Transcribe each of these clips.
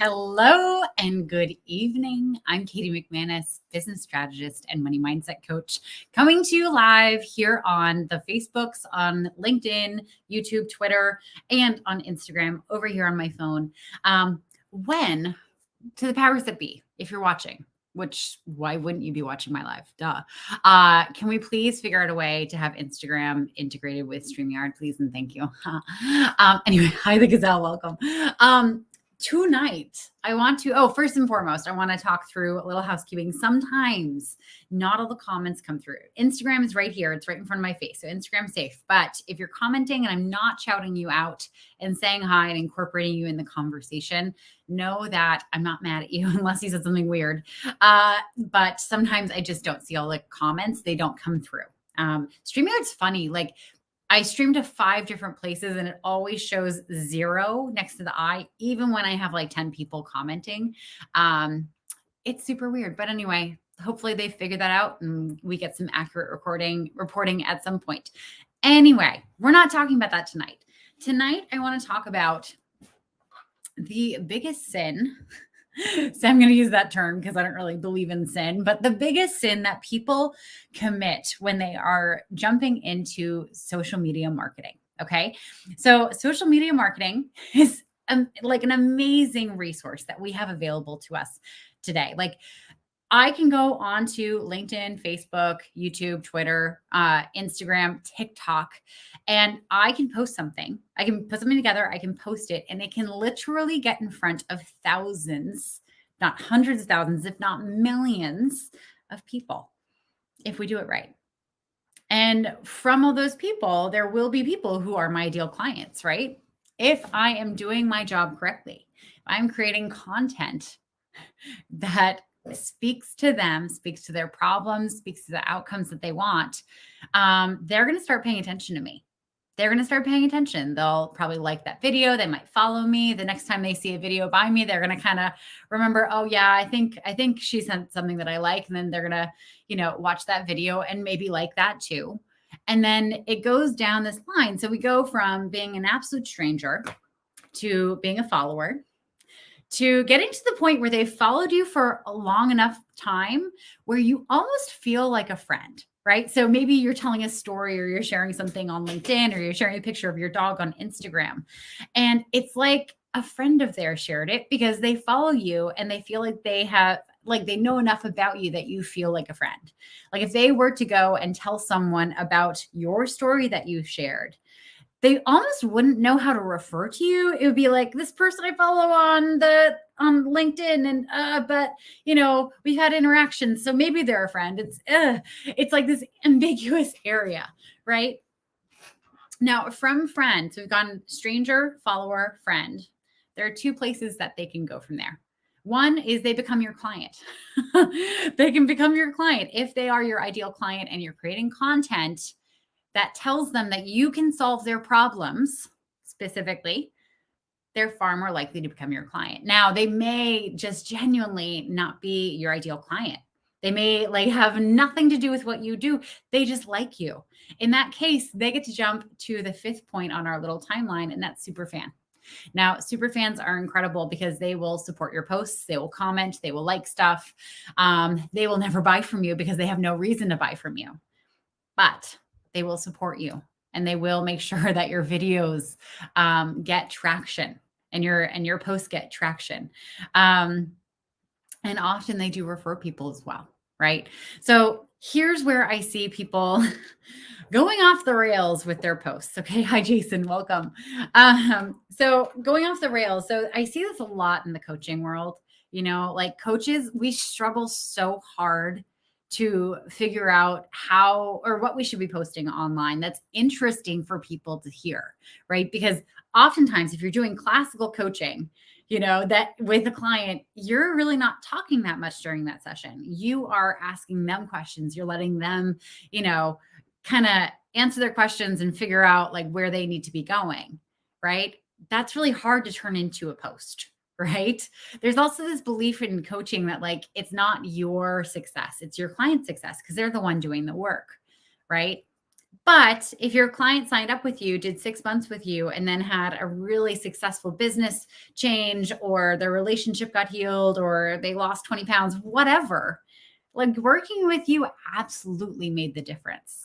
Hello and good evening. I'm Katie McManus, business strategist and money mindset coach, coming to you live here on the Facebooks, on LinkedIn, YouTube, Twitter, and on Instagram over here on my phone. When to the powers that be, if you're watching, which why wouldn't you be watching my live? Duh. Can we please figure out a way to have Instagram integrated with StreamYard, please? And thank you. Anyway, hi, the Gazelle. Welcome. Tonight, I want to, first and foremost, I want to talk through a little housekeeping. Sometimes not all the comments come through. Instagram is right here. It's right in front of my face. So Instagram's safe. But if you're commenting and I'm not shouting you out and saying hi and incorporating you in the conversation, know that I'm not mad at you unless you said something weird. But sometimes I just don't see all the comments. They don't come through. StreamYard's funny. Like, I stream to 5 different places and it always shows 0 next to the I, even when I have like 10 people commenting. It's super weird. But anyway, hopefully they figure that out and we get some accurate reporting at some point. Anyway, we're not talking about that tonight. Tonight, I want to talk about the biggest sin. So I'm going to use that term because I don't really believe in sin, but the biggest sin that people commit when they are jumping into social media marketing. Okay. So social media marketing is like an amazing resource that we have available to us today. Like, I can go onto LinkedIn, Facebook, YouTube, Twitter, Instagram, TikTok, and I can post something. I can put something together. I can post it, and it can literally get in front of thousands, not hundreds of thousands, if not millions of people if we do it right. And from all those people, there will be people who are my ideal clients, right? If I am doing my job correctly, if I'm creating content that speaks to them, speaks to their problems, speaks to the outcomes that they want, they're going to start paying attention to me. They're going to start paying attention. They'll probably like that video. They might follow me. The next time they see a video by me, they're going to kind of remember, oh yeah, I think she sent something that I like. And then they're going to, watch that video and maybe like that too. And then it goes down this line. So we go from being an absolute stranger to being a follower, to getting to the point where they've followed you for a long enough time where you almost feel like a friend, right? So maybe you're telling a story or you're sharing something on LinkedIn or you're sharing a picture of your dog on Instagram. And it's like a friend of theirs shared it because they follow you and they feel like they know enough about you that you feel like a friend. Like if they were to go and tell someone about your story that you shared, they almost wouldn't know how to refer to you. It would be like, this person I follow on LinkedIn, and but we've had interactions, so maybe they're a friend. It's like this ambiguous area, right? Now, from friend, so we've gone stranger, follower, friend. There are 2 places that they can go from there. One is they become your client. They can become your client if they are your ideal client and you're creating content that tells them that you can solve their problems specifically. They're far more likely to become your client. Now, they may just genuinely not be your ideal client. They may have nothing to do with what you do. They just like you. In that case, they get to jump to the 5th point on our little timeline, and that's super fan. Now, super fans are incredible because they will support your posts. They will comment. They will like stuff. They will never buy from you because they have no reason to buy from you. But they will support you and they will make sure that your videos get traction and your posts get traction. And often they do refer people as well, right? So here's where I see people going off the rails with their posts. Okay. Hi, Jason. Welcome. So going off the rails. So I see this a lot in the coaching world. Like coaches, we struggle so hard to figure out how or what we should be posting online that's interesting for people to hear, right? Because oftentimes if you're doing classical coaching, that with a client, you're really not talking that much during that session. You are asking them questions. You're letting them, kind of answer their questions and figure out where they need to be going, right? That's really hard to turn into a post, right? There's also this belief in coaching that it's not your success, it's your client's success because they're the one doing the work, right? But if your client signed up with you, did 6 months with you, and then had a really successful business change, or their relationship got healed, or they lost 20 pounds, whatever, like working with you absolutely made the difference.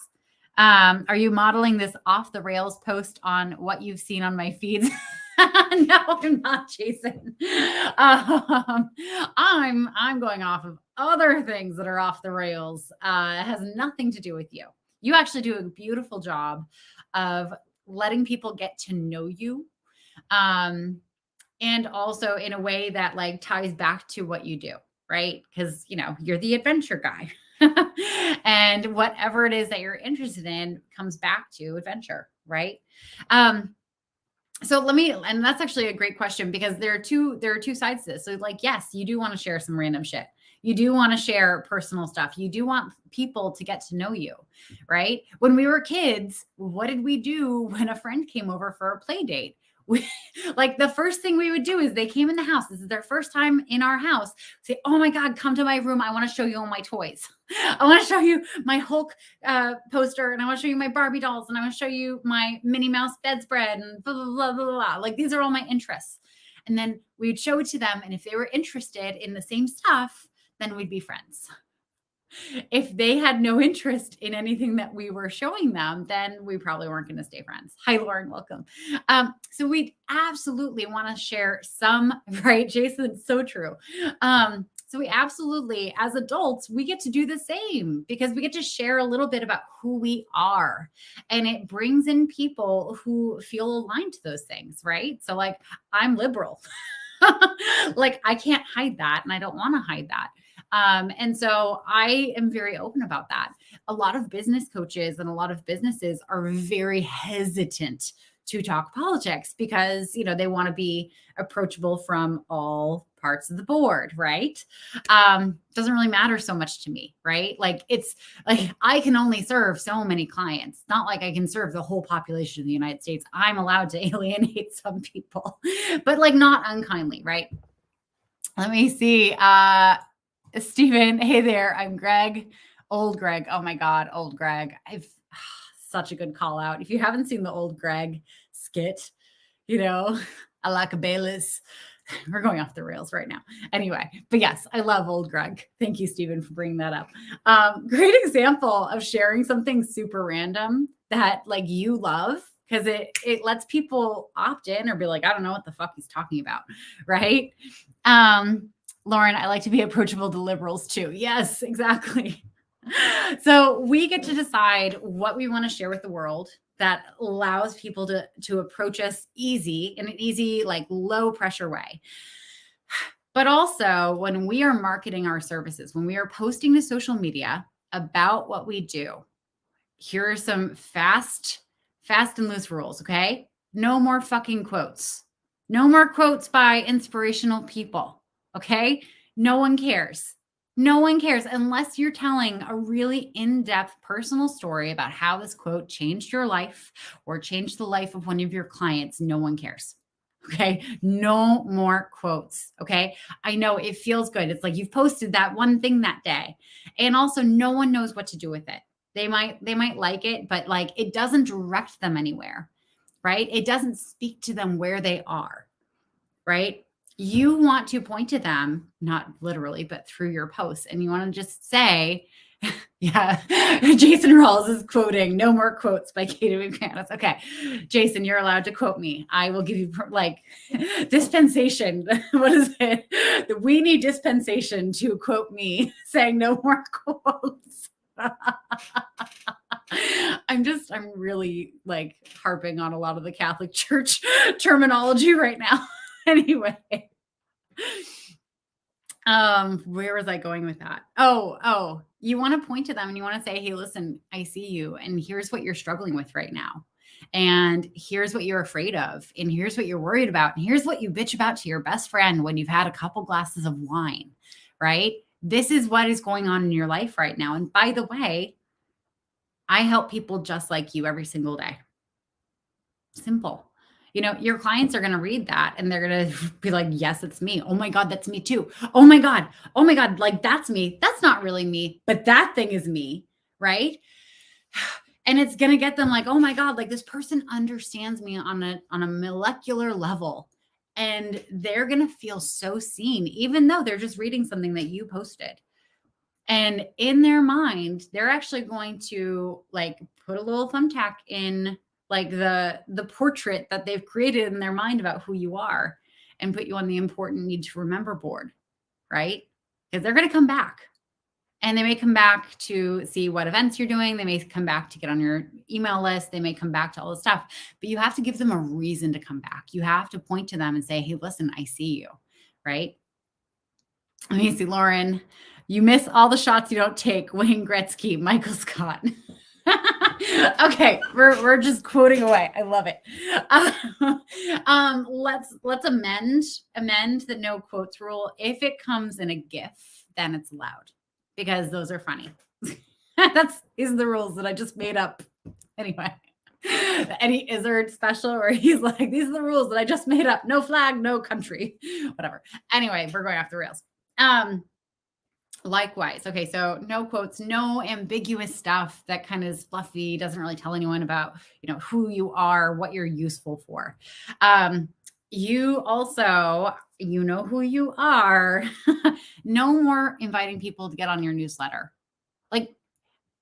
Are you modeling this off the rails post on what you've seen on my feeds? No, I'm not, Jason. I'm going off of other things that are off the rails. It has nothing to do with you. You actually do a beautiful job of letting people get to know you. And also in a way that like ties back to what you do, right? Because you're the adventure guy. And whatever it is that you're interested in comes back to adventure, right? So and that's actually a great question, because there are two sides to this. So like, yes, you do want to share some random shit. You do want to share personal stuff. You do want people to get to know you, right? When we were kids, what did we do when a friend came over for a play date? Like the first thing we would do is they came in the house. This is their first time in our house. Say, oh my God, come to my room. I want to show you all my toys. I want to show you my Hulk poster, and I want to show you my Barbie dolls, and I want to show you my Minnie Mouse bedspread, and blah, blah, blah, blah, blah. Like these are all my interests. And then we'd show it to them. And if they were interested in the same stuff, then we'd be friends. If they had no interest in anything that we were showing them, then we probably weren't going to stay friends. Hi, Lauren, welcome. So we absolutely want to share some, right, Jason? It's so true. So we absolutely, as adults, we get to do the same, because we get to share a little bit about who we are, and it brings in people who feel aligned to those things, right? So like, I'm liberal. Like I can't hide that, and I don't want to hide that. And so I am very open about that. A lot of business coaches and a lot of businesses are very hesitant to talk politics, because, they want to be approachable from all parts of the board, right? Doesn't really matter so much to me, right? Like it's like, I can only serve so many clients. It's not like I can serve the whole population of the United States. I'm allowed to alienate some people, but like not unkindly, right? Let me see. Stephen, hey there. I'm Greg. Old Greg. Oh my God, old Greg. Such a good call out. If you haven't seen the old Greg skit, I like a Bayless. We're going off the rails right now. Anyway, but yes, I love old Greg. Thank you, Stephen, for bringing that up. Great example of sharing something super random that like you love, because it lets people opt in or be like, I don't know what the fuck he's talking about, right? Lauren, I like to be approachable to liberals too. Yes, exactly. So we get to decide what we want to share with the world that allows people to approach us in an easy, like low pressure way. But also when we are marketing our services, when we are posting to social media about what we do, here are some fast and loose rules. Okay. No more fucking quotes. No more quotes by inspirational people. Okay. No one cares. No one cares unless you're telling a really in-depth personal story about how this quote changed your life or changed the life of one of your clients. No one cares. Okay. No more quotes. Okay. I know it feels good. It's like you've posted that one thing that day. And also no one knows what to do with it. They might like it, but like it doesn't direct them anywhere, right? It doesn't speak to them where they are, right? You want to point to them, not literally, but through your posts. And you want to just say, yeah, Jason Rawls is quoting, no more quotes by Katie McManus. Okay, Jason, you're allowed to quote me. I will give you like dispensation. What is it? We need dispensation to quote me saying no more quotes. I'm really like harping on a lot of the Catholic Church terminology right now. Anyway, where was I going with that? Oh, you want to point to them and you want to say, hey, listen, I see you, and here's what you're struggling with right now. And here's what you're afraid of. And here's what you're worried about. And here's what you bitch about to your best friend when you've had a couple glasses of wine, right? This is what is going on in your life right now. And by the way, I help people just like you every single day. Simple. Your clients are going to read that and they're going to be like, yes, it's me. Oh my God, that's me too. Oh my God. Like that's me. That's not really me, but that thing is me. Right. And it's going to get them like, oh my God, like this person understands me on a molecular level. And they're going to feel so seen, even though they're just reading something that you posted. And in their mind, they're actually going to like put a little thumbtack in like the portrait that they've created in their mind about who you are and put you on the important need to remember board, right? Because they're going to come back. And they may come back to see what events you're doing. They may come back to get on your email list. They may come back to all this stuff, but you have to give them a reason to come back. You have to point to them and say, hey, listen, I see you, right? Let me see, Lauren, you miss all the shots you don't take. Wayne Gretzky, Michael Scott. Okay, we're just quoting away. I love it. Let's amend the no quotes rule. If it comes in a GIF, then it's allowed, because those are funny. These are the rules that I just made up. Anyway, Eddie Izzard special where he's like, these are the rules that I just made up. No flag, no country, whatever. Anyway, we're going off the rails. Likewise. Okay. So no quotes, no ambiguous stuff that kind of is fluffy, doesn't really tell anyone about, who you are, what you're useful for. You also, who you are. No more inviting people to get on your newsletter. Like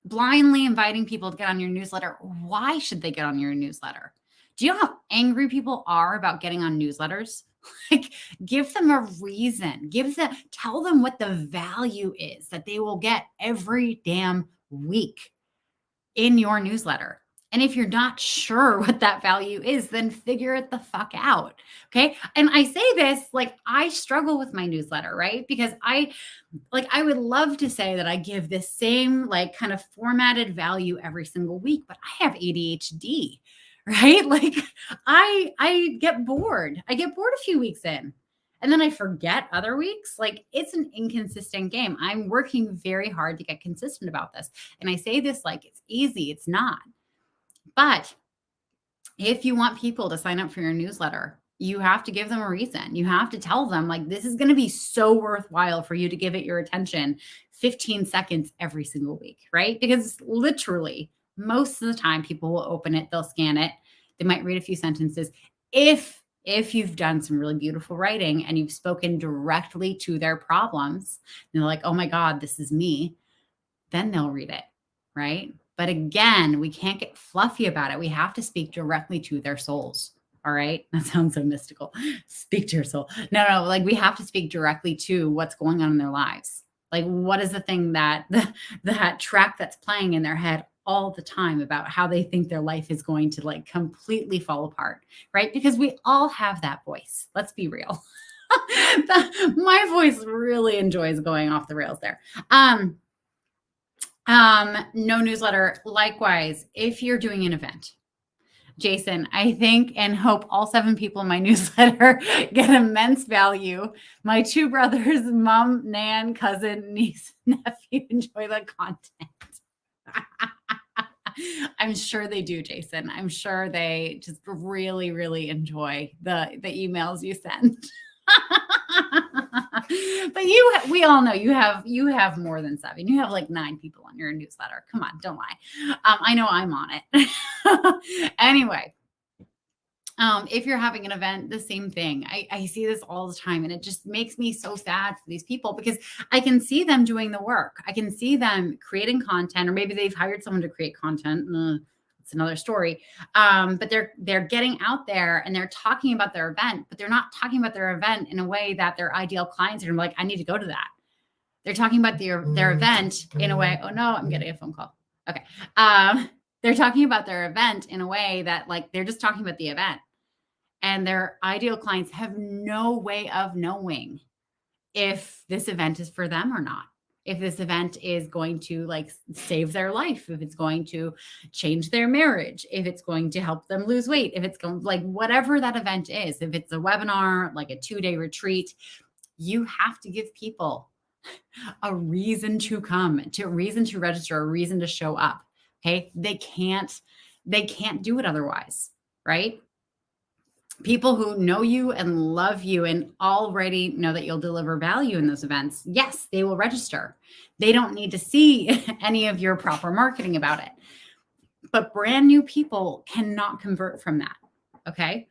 blindly inviting people to get on your newsletter. Why should they get on your newsletter? Do you know how angry people are about getting on newsletters? Like, give them a reason. Tell them what the value is that they will get every damn week in your newsletter. And if you're not sure what that value is, then figure it the fuck out. Okay. And I say this, like, I struggle with my newsletter, right? Because I would love to say that I give this same, like, kind of formatted value every single week, but I have ADHD, right? Like I get bored. I get bored a few weeks in and then I forget other weeks. Like, it's an inconsistent game. I'm working very hard to get consistent about this. And I say this like it's easy. It's not. But if you want people to sign up for your newsletter, you have to give them a reason. You have to tell them, like, this is going to be so worthwhile for you to give it your attention 15 seconds every single week, right? Because literally most of the time people will open it, they'll scan it, they might read a few sentences. If you've done some really beautiful writing and you've spoken directly to their problems, and they're like, oh my God, this is me, then they'll read it, right? But again, we can't get fluffy about it. We have to speak directly to their souls. All right. That sounds so mystical. Speak to your soul. No, like, we have to speak directly to what's going on in their lives. Like, what is the thing that track that's playing in their head all the time about how they think their life is going to, like, completely fall apart, right? Because we all have that voice. Let's be real. My voice really enjoys going off the rails there. No newsletter. Likewise, if you're doing an event, Jason, I think and hope all 7 people in my newsletter get immense value. My 2 brothers, mom, nan, cousin, niece, nephew enjoy the content. I'm sure they do, Jason. I'm sure they just really, really enjoy the emails you send. But we all know you have more than 7. You have like 9 people on your newsletter. Come on, don't lie. I know I'm on it. Anyway, if you're having an event, the same thing. I see this all the time, and it just makes me so sad for these people because I can see them doing the work. I can see them creating content, or maybe they've hired someone to create content. It's another story. But they're getting out there and they're talking about their event, but they're not talking about their event in a way that their ideal clients are like, I need to go to that. They're talking about their event in a way. Oh no, I'm getting a phone call. Okay. They're talking about their event in a way that, like, they're just talking about the event. And their ideal clients have no way of knowing if this event is for them or not. If this event is going to, like, save their life, if it's going to change their marriage, if it's going to help them lose weight, if it's going, like, whatever that event is, if it's a webinar, like a 2-day retreat, you have to give people a reason to come, a reason to register, a reason to show up. Okay. They can't do it otherwise, right? People who know you and love you and already know that you'll deliver value in those events, yes, they will register. They don't need to see any of your proper marketing about it. But brand new people cannot convert from that. Okay.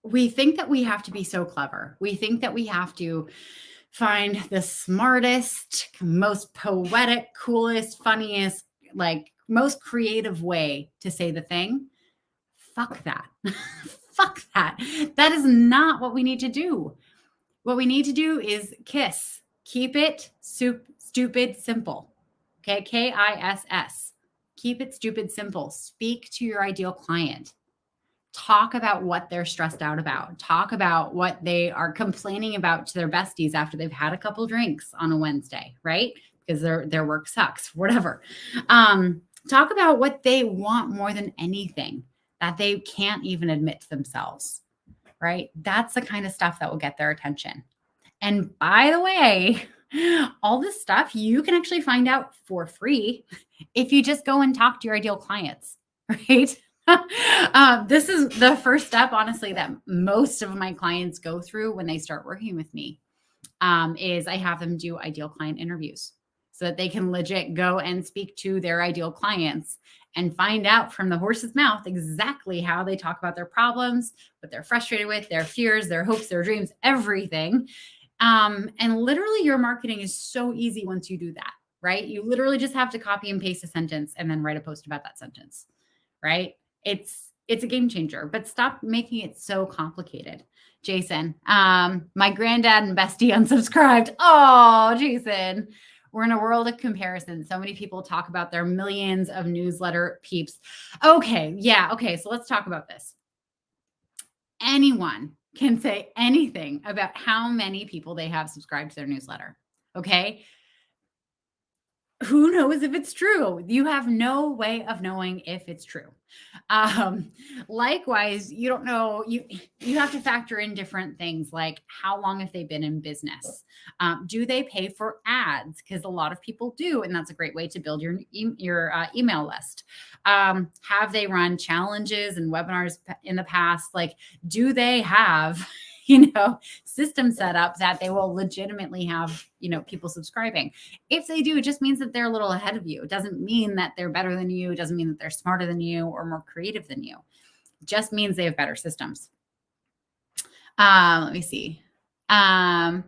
We think that we have to be so clever. We think that we have to find the smartest, most poetic, coolest, funniest, like most creative way to say the thing. Fuck that. Fuck that. That is not what we need to do. What we need to do is KISS. Keep it stupid simple. Okay. KISS. Keep it stupid simple. Speak to your ideal client. Talk about what they're stressed out about. Talk about what they are complaining about to their besties after they've had a couple drinks on a Wednesday, right? Because their work sucks, whatever. Talk about what they want more than anything that they can't even admit to themselves, right? That's the kind of stuff that will get their attention. And by the way, all this stuff you can actually find out for free if you just go and talk to your ideal clients, right? This is the first step, honestly, that most of my clients go through when they start working with me, is I have them do ideal client interviews so that they can legit go and speak to their ideal clients and find out from the horse's mouth exactly how they talk about their problems, what they're frustrated with, their fears, their hopes, their dreams, everything. And literally your marketing is so easy once you do that, right? You literally just have to copy and paste a sentence and then write a post about that sentence, right? It's a game changer, but stop making it so complicated. Jason, my granddad and bestie unsubscribed. Oh, Jason, we're in a world of comparison. So many people talk about their millions of newsletter peeps. Okay. Yeah. Okay. So let's talk about this. Anyone can say anything about how many people they have subscribed to their newsletter. Okay. Who knows if it's true? You have no way of knowing if it's true. Likewise, you don't know, you have to factor in different things like how long have they been in business? Do they pay for ads? Because a lot of people do, and that's a great way to build your email list. Have they run challenges and webinars in the past? Like, do they have system set up that they will legitimately have people subscribing? If they do, it just means that they're a little ahead of you. It doesn't mean that they're better than you. It doesn't mean that they're smarter than you or more creative than you. It just means they have better systems. Let me see. But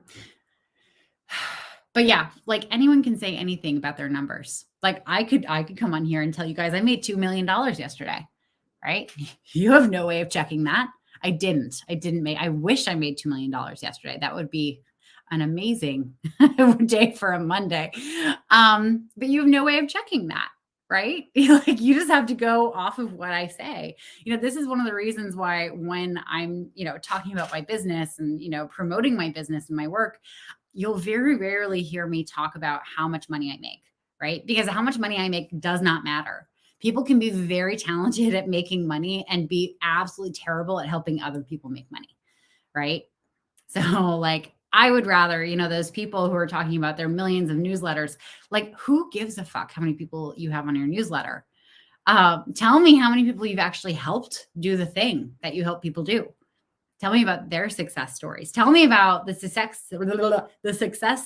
yeah, like anyone can say anything about their numbers. Like I could come on here and tell you guys I made $2 million yesterday, right? You have no way of checking that. I wish I made $2 million yesterday. That would be an amazing day for a Monday. But you have no way of checking that, right? Like you just have to go off of what I say. This is one of the reasons why when I'm, talking about my business and, promoting my business and my work, you'll very rarely hear me talk about how much money I make, right? Because how much money I make does not matter. People can be very talented at making money and be absolutely terrible at helping other people make money, right? So like, I would rather, those people who are talking about their millions of newsletters, like who gives a fuck how many people you have on your newsletter? Tell me how many people you've actually helped do the thing that you help people do. Tell me about their success stories. Tell me about the success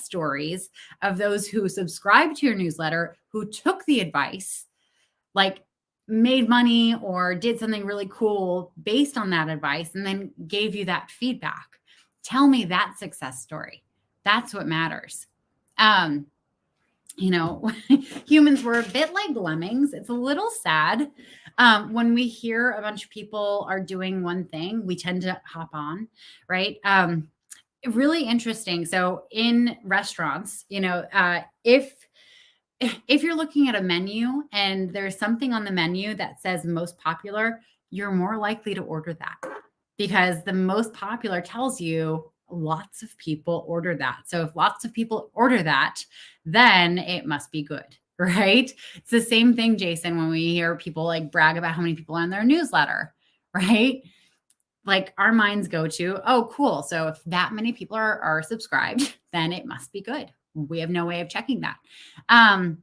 stories of those who subscribed to your newsletter, who took the advice, like made money or did something really cool based on that advice and then gave you that feedback. Tell me that success story. That's what matters. Humans were a bit like lemmings. It's a little sad. When we hear a bunch of people are doing one thing, we tend to hop on, right? Really interesting. So in restaurants, if you're looking at a menu and there's something on the menu that says most popular, you're more likely to order that because the most popular tells you lots of people order that. So if lots of people order that, then it must be good, right? It's the same thing, Jason, when we hear people like brag about how many people are on their newsletter, right? Like our minds go to, oh, cool. So if that many people are subscribed, then it must be good. We have no way of checking that. I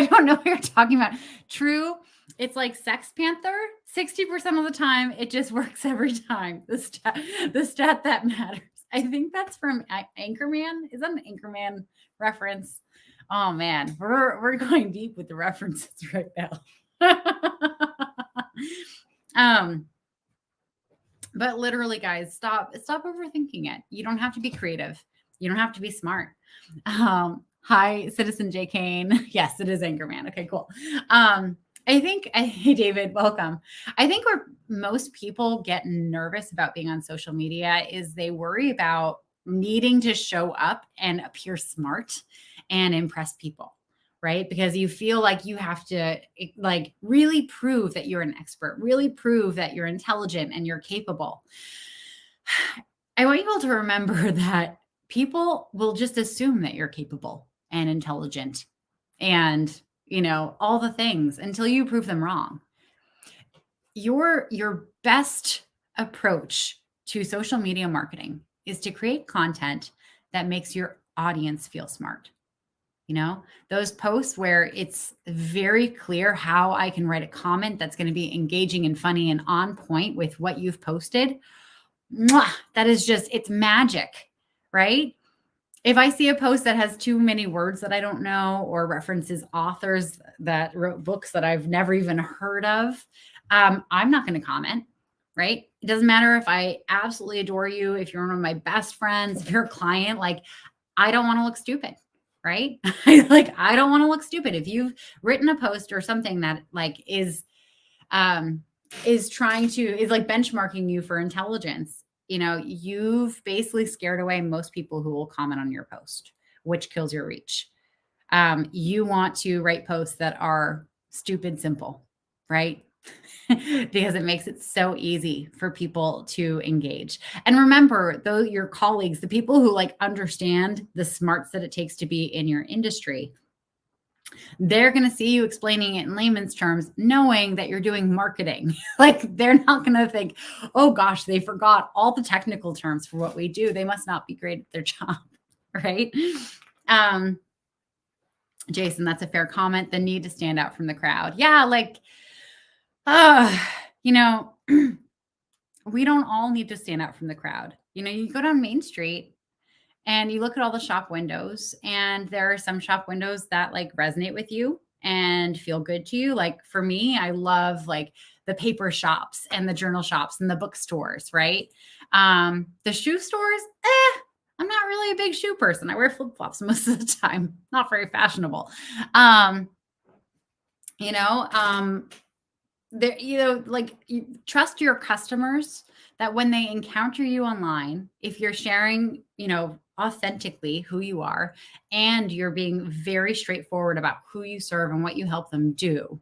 don't know what you're talking about. True. It's like Sex Panther. 60% of the time, it just works every time. The stat that matters. I think that's from Anchorman. Is that an Anchorman reference? Oh man, we're going deep with the references right now. um, but literally, guys, stop overthinking it. You don't have to be creative. You don't have to be smart. Hi, Citizen J. Kane. Yes, it is Anchorman. Okay, cool. Hey, David, welcome. I think where most people get nervous about being on social media is they worry about needing to show up and appear smart and impress people, right? Because you feel like you have to like really prove that you're an expert, really prove that you're intelligent and you're capable. I want you all to remember that people will just assume that you're capable and intelligent and, all the things until you prove them wrong. Your best approach to social media marketing is to create content that makes your audience feel smart. Those posts where it's very clear how I can write a comment that's going to be engaging and funny and on point with what you've posted. Mwah, that is just, it's magic, right? If I see a post that has too many words that I don't know or references authors that wrote books that I've never even heard of, I'm not going to comment, right? It doesn't matter if I absolutely adore you, if you're one of my best friends, if you're a client, like I don't want to look stupid, right? I don't want to look stupid. If you've written a post or something that like is like benchmarking you for intelligence, you've basically scared away most people who will comment on your post, which kills your reach. You want to write posts that are stupid simple, right? Because it makes it so easy for people to engage. And remember, though, your colleagues, the people who like understand the smarts that it takes to be in your industry, they're going to see you explaining it in layman's terms, knowing that you're doing marketing. Like they're not going to think, oh gosh, they forgot all the technical terms for what we do. They must not be great at their job, right? Jason, that's a fair comment. The need to stand out from the crowd. Yeah, like, you know, we don't all need to stand out from the crowd. You go down Main Street and you look at all the shop windows, and there are some shop windows that like resonate with you and feel good to you. Like for me, I love like the paper shops and the journal shops and the bookstores, right? The shoe stores, I'm not really a big shoe person. I wear flip-flops most of the time. Not very fashionable. Like you trust your customers that when they encounter you online, if you're sharing, authentically who you are and you're being very straightforward about who you serve and what you help them do,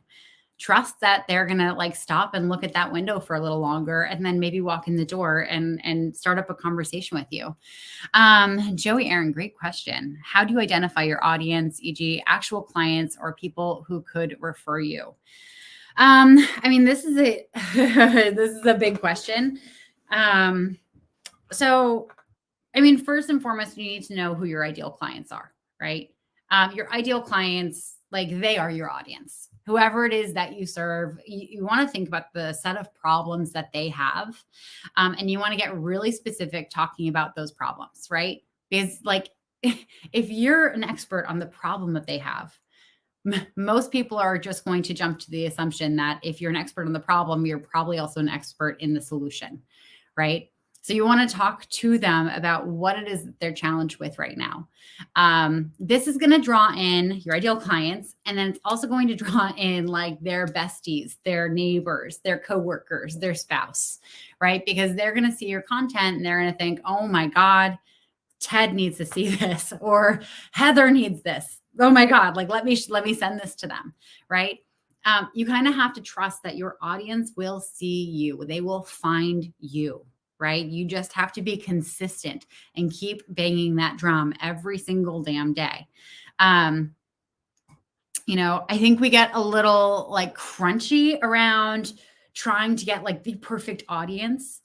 trust that they're going to like stop and look at that window for a little longer and then maybe walk in the door and start up a conversation with you. Joey Aaron, great question. How do you identify your audience, e.g. actual clients or people who could refer you? This is a big question. First and foremost, you need to know who your ideal clients are, right? Your ideal clients, like they are your audience. Whoever it is that you serve, you want to think about the set of problems that they have. And you want to get really specific talking about those problems, right? Because like, if you're an expert on the problem that they have, most people are just going to jump to the assumption that if you're an expert on the problem, you're probably also an expert in the solution, right? So you want to talk to them about what it is that they're challenged with right now. This is going to draw in your ideal clients, and then it's also going to draw in like their besties, their neighbors, their coworkers, their spouse, right? Because they're going to see your content and they're going to think, oh my God, Ted needs to see this, or Heather needs this. Oh my God, like let me send this to them, right? You kind of have to trust that your audience will see you. They will find you, right? You just have to be consistent and keep banging that drum every single damn day. I think we get a little like crunchy around trying to get like the perfect audience,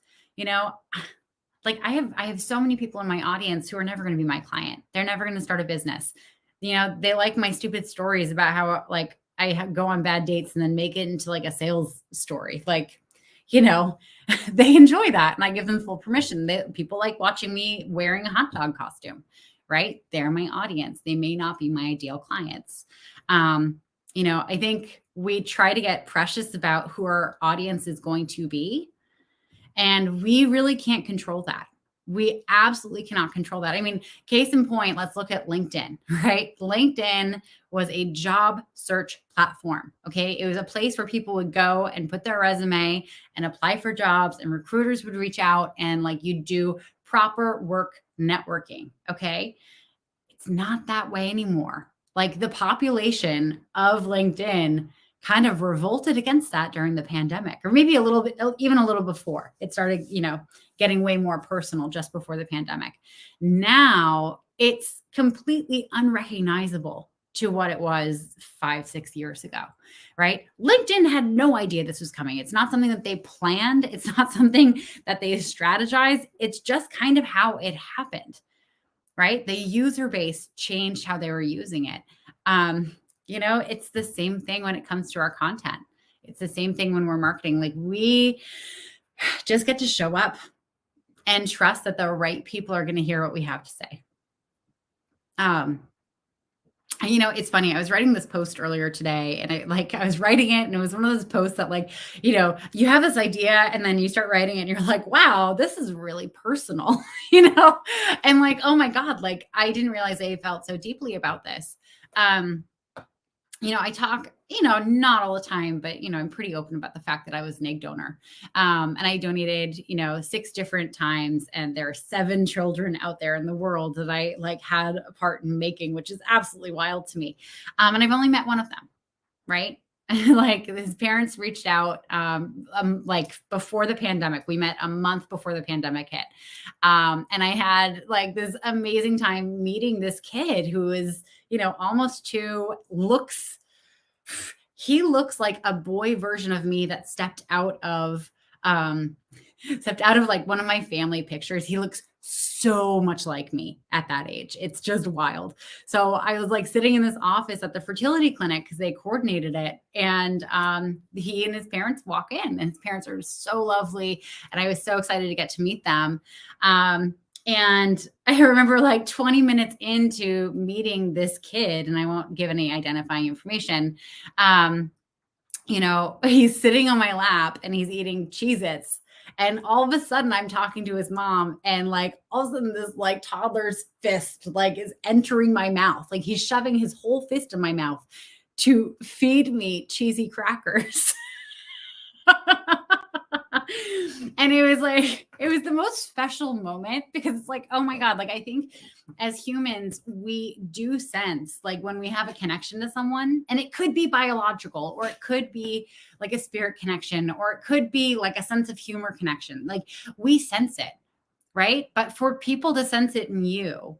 like I have so many people in my audience who are never going to be my client. They're never going to start a business. They like my stupid stories about how like I go on bad dates and then make it into like a sales story. Like, they enjoy that and I give them full permission. People like watching me wearing a hot dog costume, right? They're my audience. They may not be my ideal clients. I think we try to get precious about who our audience is going to be, and we really can't control that. We absolutely cannot control that. I mean, case in point, let's look at LinkedIn, right? LinkedIn was a job search platform. Okay. It was a place where people would go and put their resume and apply for jobs, and recruiters would reach out and like you do proper work networking. Okay. It's not that way anymore. Like the population of LinkedIn kind of revolted against that during the pandemic, or maybe a little bit, even a little before it started, getting way more personal just before the pandemic. Now it's completely unrecognizable to what it was 5, 6 years ago, right? LinkedIn had no idea this was coming. It's not something that they planned. It's not something that they strategized. It's just kind of how it happened, right? The user base changed how they were using it. It's the same thing when it comes to our content. It's the same thing when we're marketing. Like we just get to show up and trust that the right people are going to hear what we have to say. It's funny. I was writing this post earlier today, and I was writing it, and it was one of those posts that you have this idea and then you start writing it and you're like, wow, this is really personal, and like, oh my God, like I didn't realize I felt so deeply about this. I talk, not all the time, but, I'm pretty open about the fact that I was an egg donor. And I donated, 6 different times, and there are 7 children out there in the world that I had a part in making, which is absolutely wild to me. And I've only met one of them, right? Like his parents reached out, before the pandemic. We met a month before the pandemic hit. And I had this amazing time meeting this kid who is, almost 2, he looks like a boy version of me that stepped out of one of my family pictures. He looks so much like me at that age. It's just wild. So I was sitting in this office at the fertility clinic because they coordinated it. And he and his parents walk in, and his parents are so lovely. And I was so excited to get to meet them. And I remember 20 minutes into meeting this kid, and I won't give any identifying information. He's sitting on my lap and he's eating Cheez-Its. And all of a sudden I'm talking to his mom, and all of a sudden this toddler's fist is entering my mouth. He's shoving his whole fist in my mouth to feed me cheesy crackers. And it was the most special moment, because it's oh my God, I think as humans, we do sense when we have a connection to someone, and it could be biological, or it could be a spirit connection, or it could be a sense of humor connection. We sense it, right? But for people to sense it in you,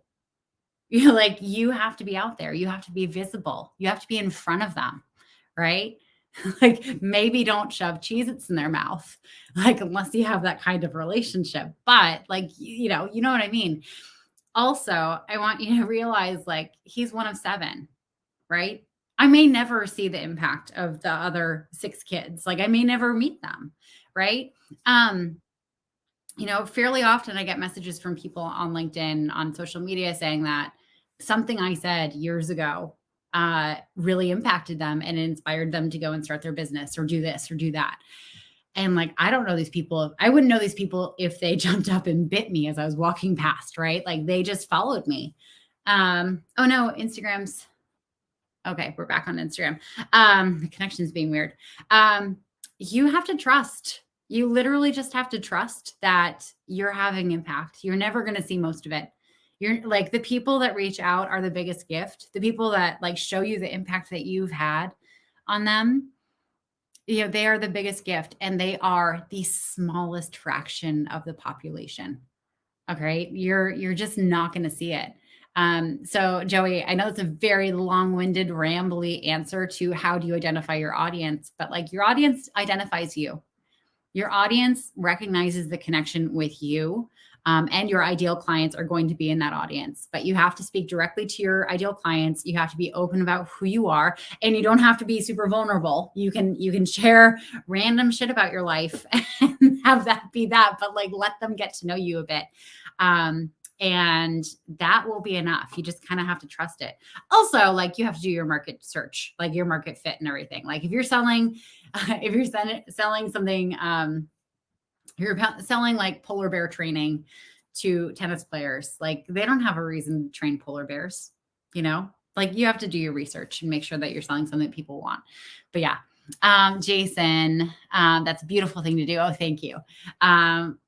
you have to be out there. You have to be visible. You have to be in front of them, right? Maybe don't shove Cheez-Its in their mouth, unless you have that kind of relationship. But you know what I mean? Also, I want you to realize he's one of 7, right? I may never see the impact of the other 6 kids. I may never meet them, right? Fairly often I get messages from people on LinkedIn, on social media, saying that something I said years ago really impacted them and inspired them to go and start their business, or do this or do that. And I don't know these people. I wouldn't know these people if they jumped up and bit me as I was walking past, right? They just followed me. Oh no, Instagram's okay. We're back on Instagram. The connection's being weird. You have to trust. You literally just have to trust that you're having impact. You're never going to see most of it. You're the people that reach out are the biggest gift. The people that show you the impact that you've had on them, they are the biggest gift, and they are the smallest fraction of the population. Okay. You're just not going to see it. So Joey, I know it's a very long-winded, rambly answer to how do you identify your audience, but your audience identifies you. Your audience recognizes the connection with you. And your ideal clients are going to be in that audience, but you have to speak directly to your ideal clients. You have to be open about who you are, and you don't have to be super vulnerable. You can share random shit about your life and have that be that, but let them get to know you a bit. And that will be enough. You just kind of have to trust it. Also, like, you have to do your market search, like your market fit and everything. Like if you're selling, if you're selling something, you're selling like polar bear training to tennis players, like they don't have a reason to train polar bears, you know? Like you have to do your research and make sure that you're selling something that people want. But yeah, Jason, that's a beautiful thing to do. Oh, thank you.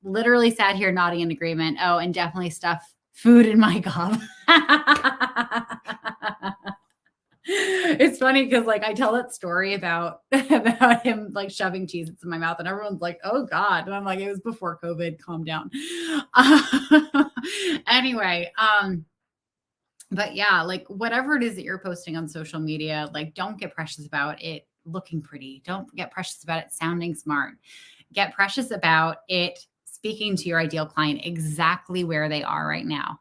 Literally sat here nodding in agreement. Oh, and definitely stuff food in my gob. It's funny because like I tell that story about about him like shoving Cheez-Its in my mouth, and everyone's like, "Oh God!" And I'm like, "It was before COVID. Calm down." Anyway, but yeah, like whatever it is that you're posting on social media, like don't get precious about it looking pretty. Don't get precious about it sounding smart. Get precious about it speaking to your ideal client exactly where they are right now.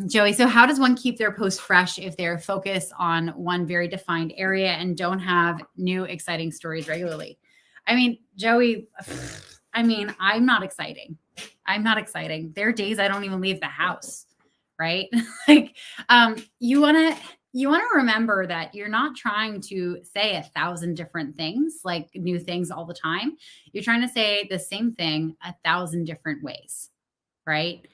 Joey, so how does one keep their post fresh if they're focused on one very defined area and don't have new exciting stories regularly? I mean, Joey, I mean, I'm not exciting. I'm not exciting. There are days I don't even leave the house, right? Like, you want to remember that you're not trying to say 1,000 different things, like new things all the time. You're trying to say the same thing 1,000 different ways, right?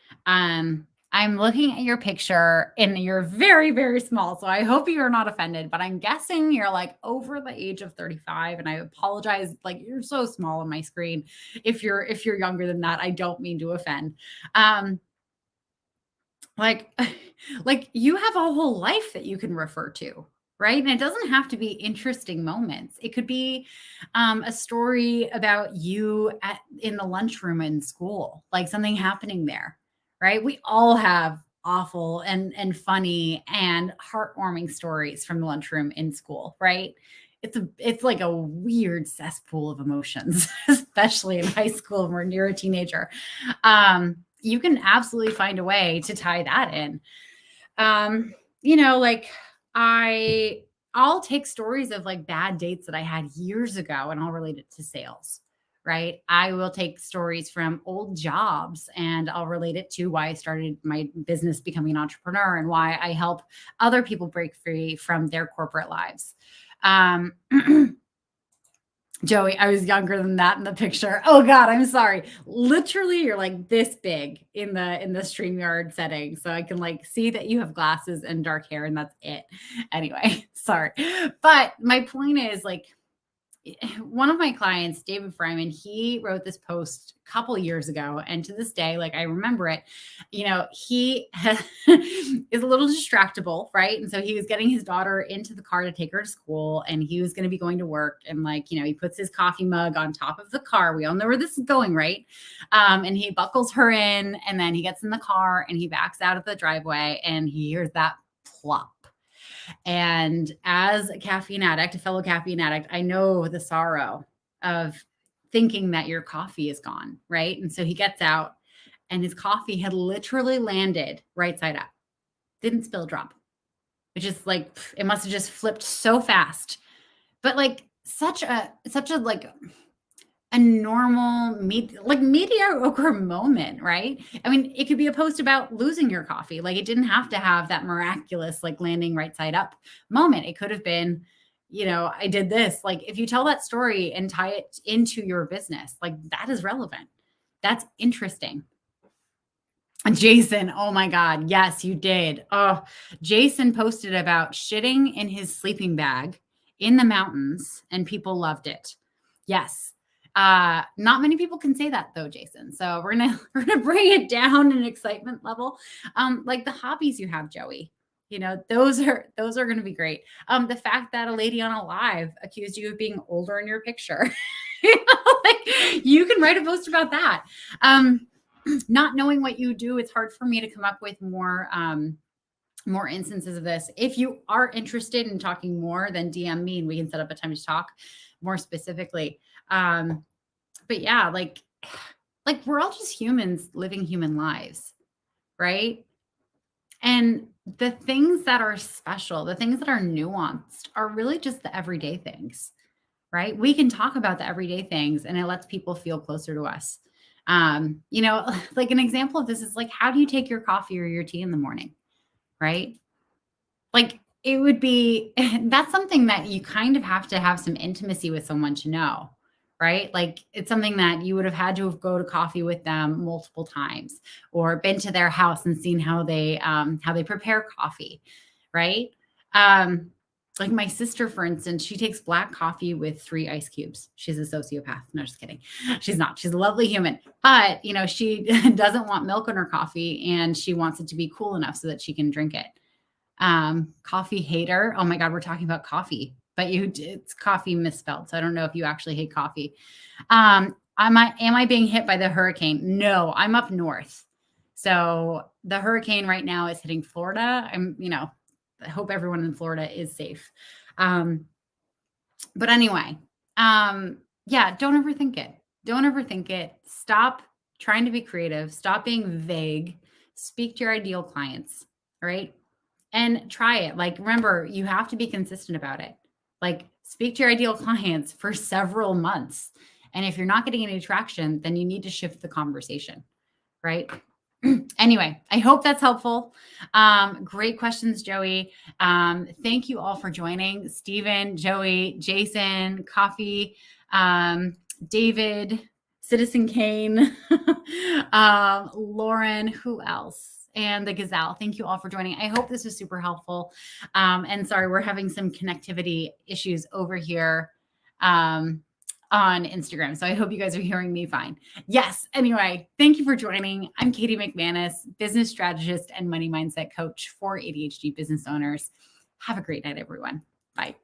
I'm looking at your picture and you're very, very small. So I hope you're not offended, but I'm guessing you're like over the age of 35. And I apologize. Like you're so small on my screen. If you're younger than that, I don't mean to offend. Um, like, like you have a whole life that you can refer to, right? And it doesn't have to be interesting moments. It could be a story about you in the lunchroom in school, like something happening there, right? We all have awful and funny and heartwarming stories from the lunchroom in school, right? It's like a weird cesspool of emotions, especially in high school when you're a teenager. You can absolutely find a way to tie that in. Like I'll take stories of like bad dates that I had years ago and I'll relate it to sales, right? I will take stories from old jobs and I'll relate it to why I started my business becoming an entrepreneur and why I help other people break free from their corporate lives. Um, Joey, I was younger than that in the picture. Oh God, I'm sorry. Literally, you're like this big in the StreamYard setting. So I can like see that you have glasses and dark hair, and that's it. Anyway, sorry. But my point is like one of my clients, David Fryman, he wrote this post a couple years ago. And to this day, like I remember it, he is a little distractible, right? And so he was getting his daughter into the car to take her to school and he was going to be going to work. And like, he puts his coffee mug on top of the car. We all know where this is going, right? And he buckles her in and then he gets in the car and he backs out of the driveway and he hears that plop. And as a fellow caffeine addict, I know the sorrow of thinking that your coffee is gone, right? And so he gets out and his coffee had literally landed right side up. Didn't spill a drop. Which is like it must have just flipped so fast. But like such a like a normal mediocre moment, right? I mean, it could be a post about losing your coffee. Like it didn't have to have that miraculous like landing right side up moment. It could have been, I did this. Like if you tell that story and tie it into your business, like that is relevant. That's interesting. Jason, oh my God. Yes, you did. Oh, Jason posted about shitting in his sleeping bag in the mountains and people loved it. Yes. Not many people can say that though, Jason. So we're gonna bring it down in excitement level. Like the hobbies you have, Joey. Those are gonna be great. The fact that a lady on a live accused you of being older in your picture. Like you can write a post about that. Not knowing what you do, it's hard for me to come up with more instances of this. If you are interested in talking more, then DM me and we can set up a time to talk more specifically. But yeah, like we're all just humans living human lives, right? And the things that are special, the things that are nuanced are really just the everyday things, right? We can talk about the everyday things and it lets people feel closer to us. Like an example of this is like, how do you take your coffee or your tea in the morning? Right? Like it would be, that's something that you kind of have to have some intimacy with someone to know, right? Like it's something that you would have had to go to coffee with them multiple times or been to their house and seen how they prepare coffee, right? Um, like my sister, for instance, she takes black coffee with 3 ice cubes. She's a sociopath. No, just kidding. She's not. She's a lovely human. But, she doesn't want milk in her coffee and she wants it to be cool enough so that she can drink it. Coffee hater. Oh my God, we're talking about coffee, but it's coffee misspelled. So I don't know if you actually hate coffee. Am I being hit by the hurricane? No, I'm up north. So the hurricane right now is hitting Florida. I hope everyone in Florida is safe. But anyway, yeah, don't overthink it. Don't overthink it. Stop trying to be creative. Stop being vague. Speak to your ideal clients, right? And try it. Like, remember, you have to be consistent about it. Like, speak to your ideal clients for several months. And if you're not getting any traction, then you need to shift the conversation, right? Anyway, I hope that's helpful. Great questions, Joey. Thank you all for joining. Stephen, Joey, Jason, Coffee, David, Citizen Kane, Lauren, who else? And the Gazelle. Thank you all for joining. I hope this was super helpful. And sorry, we're having some connectivity issues over here on Instagram. So I hope you guys are hearing me fine. Yes. Anyway, thank you for joining. I'm Katie McManus, business strategist and money mindset coach for ADHD business owners. Have a great night, everyone. Bye.